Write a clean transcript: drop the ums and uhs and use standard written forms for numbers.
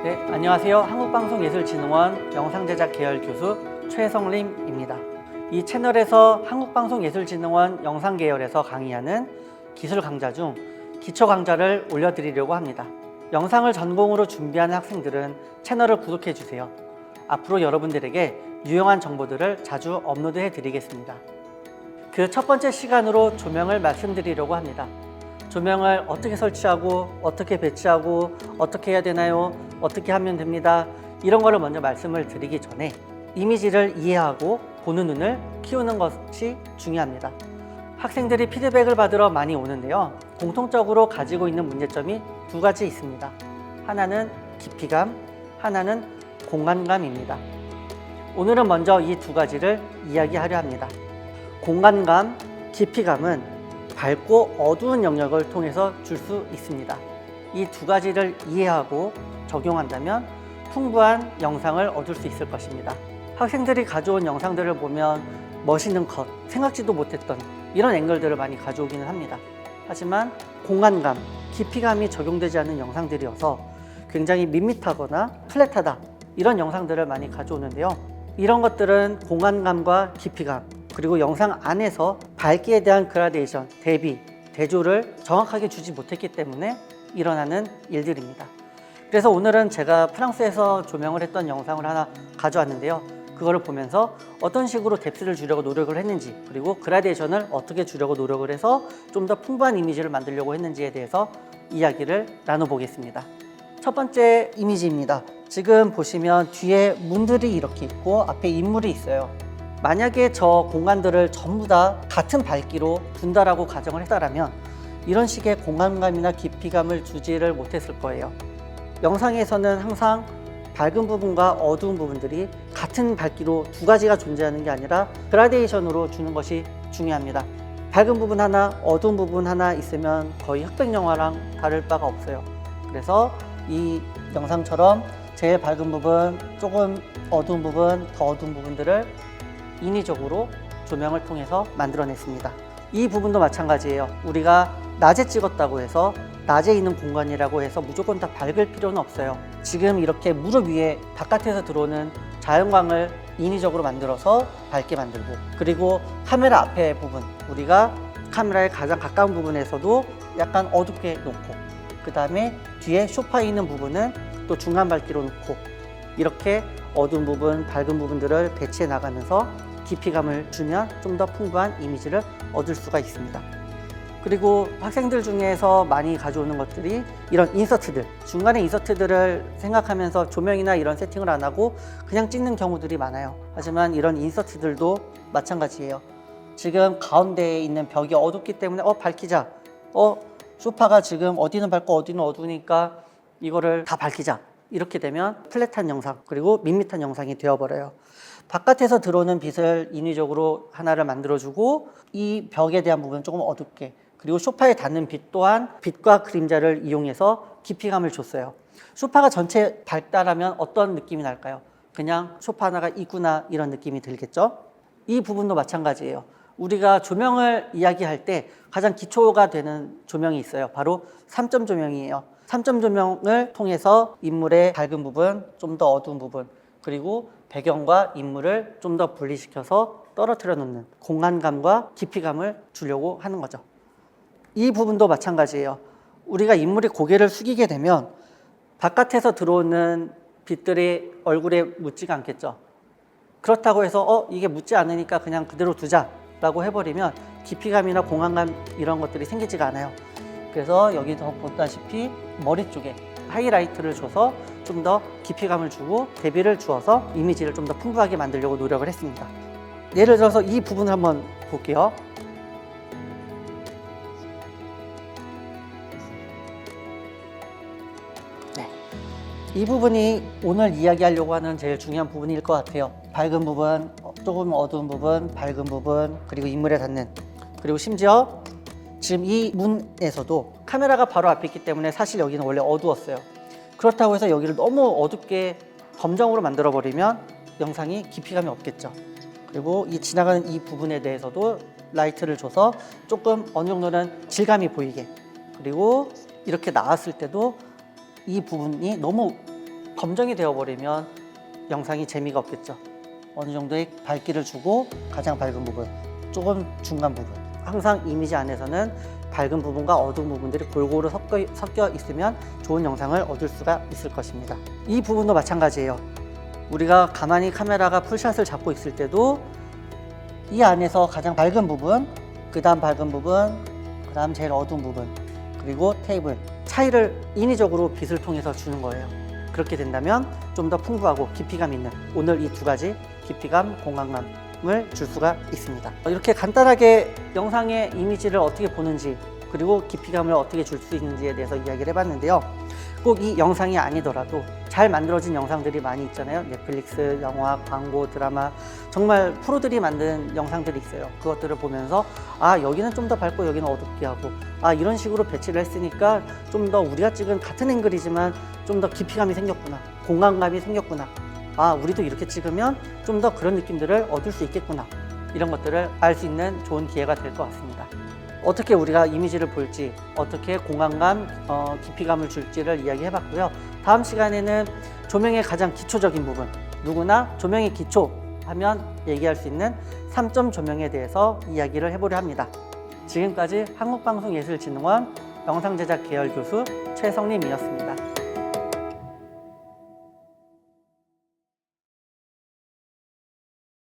네, 안녕하세요. 한국방송예술진흥원 영상제작 계열 교수 최성림입니다. 이 채널에서 한국방송예술진흥원 영상계열에서 강의하는 기술 강좌 중 기초 강좌를 올려드리려고 합니다. 영상을 전공으로 준비하는 학생들은 채널을 구독해 주세요. 앞으로 여러분들에게 유용한 정보들을 자주 업로드해 드리겠습니다. 그 첫 번째 시간으로 조명을 말씀드리려고 합니다. 조명을 어떻게 설치하고 어떻게 배치하고 어떻게 해야 되나요? 어떻게 하면 됩니다. 이런 거를 먼저 말씀을 드리기 전에 이미지를 이해하고 보는 눈을 키우는 것이 중요합니다. 학생들이 피드백을 받으러 많이 오는데요. 공통적으로 가지고 있는 문제점이 두 가지 있습니다. 하나는 깊이감, 하나는 공간감입니다. 오늘은 먼저 이 두 가지를 이야기하려 합니다. 공간감, 깊이감은 밝고 어두운 영역을 통해서 줄 수 있습니다. 이 두 가지를 이해하고 적용한다면 풍부한 영상을 얻을 수 있을 것입니다. 학생들이 가져온 영상들을 보면 멋있는 컷, 생각지도 못했던 이런 앵글들을 많이 가져오기는 합니다. 하지만 공간감, 깊이감이 적용되지 않는 영상들이어서 굉장히 밋밋하거나 플랫하다 이런 영상들을 많이 가져오는데요. 이런 것들은 공간감과 깊이감 그리고 영상 안에서 밝기에 대한 그라데이션, 대비, 대조를 정확하게 주지 못했기 때문에 일어나는 일들입니다. 그래서 오늘은 제가 프랑스에서 조명을 했던 영상을 하나 가져왔는데요. 그거를 보면서 어떤 식으로 뎁스를 주려고 노력을 했는지 그리고 그라데이션을 어떻게 주려고 노력을 해서 좀 더 풍부한 이미지를 만들려고 했는지에 대해서 이야기를 나눠보겠습니다. 첫 번째 이미지입니다. 지금 보시면 뒤에 문들이 이렇게 있고 앞에 인물이 있어요. 만약에 저 공간들을 전부 다 같은 밝기로 둔다라고 가정을 했다면 이런 식의 공간감이나 깊이감을 주지를 못했을 거예요. 영상에서는 항상 밝은 부분과 어두운 부분들이 같은 밝기로 두 가지가 존재하는 게 아니라 그라데이션으로 주는 것이 중요합니다. 밝은 부분 하나, 어두운 부분 하나 있으면 거의 흑백 영화랑 다를 바가 없어요. 그래서 이 영상처럼 제일 밝은 부분, 조금 어두운 부분, 더 어두운 부분들을 인위적으로 조명을 통해서 만들어냈습니다. 이 부분도 마찬가지예요. 우리가 낮에 찍었다고 해서 낮에 있는 공간이라고 해서 무조건 다 밝을 필요는 없어요. 지금 이렇게 무릎 위에 바깥에서 들어오는 자연광을 인위적으로 만들어서 밝게 만들고, 그리고 카메라 앞에 부분, 우리가 카메라에 가장 가까운 부분에서도 약간 어둡게 놓고, 그 다음에 뒤에 소파에 있는 부분은 또 중간 밝기로 놓고, 이렇게 어두운 부분, 밝은 부분들을 배치해 나가면서 깊이감을 주면 좀 더 풍부한 이미지를 얻을 수가 있습니다. 그리고 학생들 중에서 많이 가져오는 것들이 이런 인서트들, 중간에 인서트들을 생각하면서 조명이나 이런 세팅을 안 하고 그냥 찍는 경우들이 많아요. 하지만 이런 인서트들도 마찬가지예요. 지금 가운데에 있는 벽이 어둡기 때문에 밝히자. 소파가 지금 어디는 밝고 어디는 어두우니까 이거를 다 밝히자. 이렇게 되면 플랫한 영상, 그리고 밋밋한 영상이 되어버려요. 바깥에서 들어오는 빛을 인위적으로 하나를 만들어주고 이 벽에 대한 부분은 조금 어둡게, 그리고 소파에 닿는 빛 또한 빛과 그림자를 이용해서 깊이감을 줬어요. 소파가 전체 밝다라면 어떤 느낌이 날까요? 그냥 소파 하나가 있구나 이런 느낌이 들겠죠? 이 부분도 마찬가지예요. 우리가 조명을 이야기할 때 가장 기초가 되는 조명이 있어요. 바로 3점 조명이에요. 3점 조명을 통해서 인물의 밝은 부분, 좀 더 어두운 부분, 그리고 배경과 인물을 좀 더 분리시켜서 떨어뜨려 놓는 공간감과 깊이감을 주려고 하는 거죠. 이 부분도 마찬가지예요. 우리가 인물이 고개를 숙이게 되면 바깥에서 들어오는 빛들이 얼굴에 묻지가 않겠죠. 그렇다고 해서 이게 묻지 않으니까 그냥 그대로 두자라고 해버리면 깊이감이나 공간감 이런 것들이 생기지가 않아요. 그래서 여기서 보다시피 머리 쪽에 하이라이트를 줘서 좀 더 깊이감을 주고 대비를 주어서 이미지를 좀 더 풍부하게 만들려고 노력을 했습니다. 예를 들어서 이 부분을 한번 볼게요. 네. 이 부분이 오늘 이야기하려고 하는 제일 중요한 부분일 것 같아요. 밝은 부분, 조금 어두운 부분, 밝은 부분, 그리고 인물에 닿는, 그리고 심지어 지금 이 문에서도 카메라가 바로 앞에 있기 때문에 사실 여기는 원래 어두웠어요. 그렇다고 해서 여기를 너무 어둡게 검정으로 만들어버리면 영상이 깊이감이 없겠죠. 그리고 이 지나가는 이 부분에 대해서도 라이트를 줘서 조금 어느 정도는 질감이 보이게, 그리고 이렇게 나왔을 때도 이 부분이 너무 검정이 되어버리면 영상이 재미가 없겠죠. 어느 정도의 밝기를 주고 가장 밝은 부분, 조금 중간 부분. 항상 이미지 안에서는 밝은 부분과 어두운 부분들이 골고루 섞여 있으면 좋은 영상을 얻을 수가 있을 것입니다. 이 부분도 마찬가지예요. 우리가 가만히 카메라가 풀샷을 잡고 있을 때도 이 안에서 가장 밝은 부분, 그 다음 밝은 부분, 그 다음 제일 어두운 부분, 그리고 테이블 차이를 인위적으로 빛을 통해서 주는 거예요. 그렇게 된다면 좀 더 풍부하고 깊이감 있는 오늘 이 두 가지 깊이감, 공간감을 줄 수가 있습니다. 이렇게 간단하게 영상의 이미지를 어떻게 보는지 그리고 깊이감을 어떻게 줄 수 있는지에 대해서 이야기를 해봤는데요. 꼭 이 영상이 아니더라도 잘 만들어진 영상들이 많이 있잖아요. 넷플릭스, 영화, 광고, 드라마 정말 프로들이 만든 영상들이 있어요. 그것들을 보면서 아 여기는 좀 더 밝고 여기는 어둡게 하고 아 이런 식으로 배치를 했으니까 좀 더 우리가 찍은 같은 앵글이지만 좀 더 깊이감이 생겼구나, 공간감이 생겼구나, 아 우리도 이렇게 찍으면 좀 더 그런 느낌들을 얻을 수 있겠구나, 이런 것들을 알 수 있는 좋은 기회가 될 것 같습니다. 어떻게 우리가 이미지를 볼지, 어떻게 공간감, 깊이감을 줄지를 이야기해봤고요. 다음 시간에는 조명의 가장 기초적인 부분, 누구나 조명의 기초 하면 얘기할 수 있는 3점 조명에 대해서 이야기를 해보려 합니다. 지금까지 한국방송예술진흥원 영상제작 계열 교수 최성림이었습니다.